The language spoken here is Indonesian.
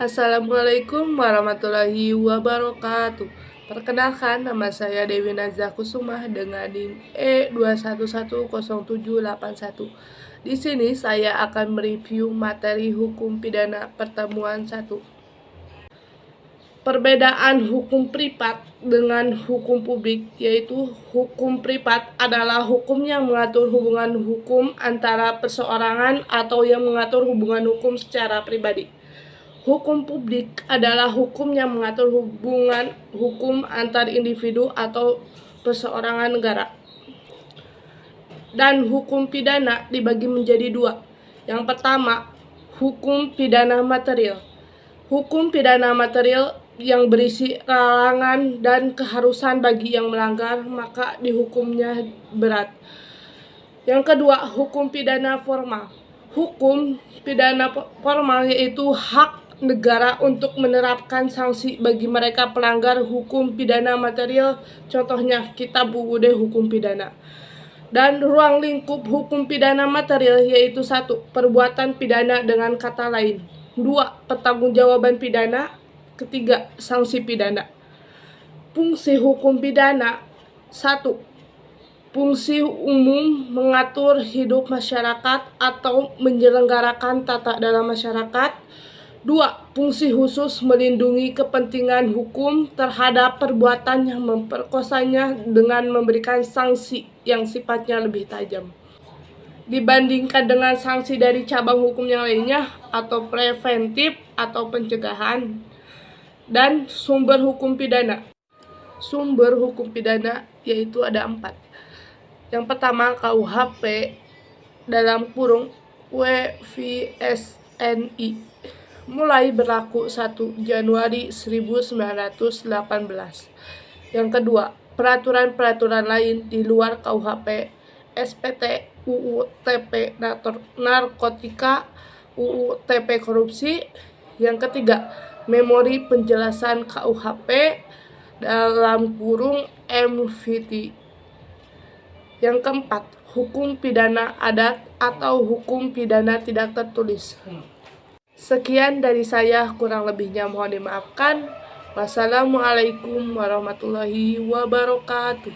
Assalamualaikum warahmatullahi wabarakatuh. Perkenalkan, nama saya Dewi Nazah Kusumah dengan NIM E2110781. Di sini saya akan mereview materi hukum pidana pertemuan 1. Perbedaan hukum privat dengan hukum publik, yaitu hukum privat adalah hukum yang mengatur hubungan hukum antara perseorangan atau yang mengatur hubungan hukum secara pribadi. Hukum publik adalah hukum yang mengatur hubungan hukum antar individu atau perseorangan negara. Dan hukum pidana dibagi menjadi dua. Yang pertama, hukum pidana material. Hukum pidana material yang berisi larangan dan keharusan bagi yang melanggar, maka dihukumnya berat. Yang kedua, hukum pidana formal. Hukum pidana formal yaitu hak negara untuk menerapkan sanksi bagi mereka pelanggar hukum pidana material, contohnya Kitab UUD hukum pidana. Dan ruang lingkup hukum pidana material yaitu 1. Perbuatan pidana dengan kata lain. 2. Pertanggungjawaban pidana. Ketiga, sanksi pidana. Fungsi hukum pidana 1. Fungsi umum mengatur hidup masyarakat atau menyelenggarakan tata dalam masyarakat. 2. Fungsi khusus melindungi kepentingan hukum terhadap perbuatan yang memperkosanya dengan memberikan sanksi yang sifatnya lebih tajam dibandingkan dengan sanksi dari cabang hukum yang lainnya atau preventif atau pencegahan. Dan sumber hukum pidana. Sumber hukum pidana yaitu ada 4. Yang pertama, KUHP dalam kurung WVSNI mulai berlaku 1 Januari 1918. Yang kedua, peraturan-peraturan lain di luar KUHP, SPT, UU TP narkotika, UU TP korupsi. Yang ketiga, memori penjelasan KUHP dalam kurung MVT. Yang keempat, hukum pidana adat atau hukum pidana tidak tertulis. Sekian dari saya, kurang lebihnya mohon dimaafkan. Wassalamualaikum warahmatullahi wabarakatuh.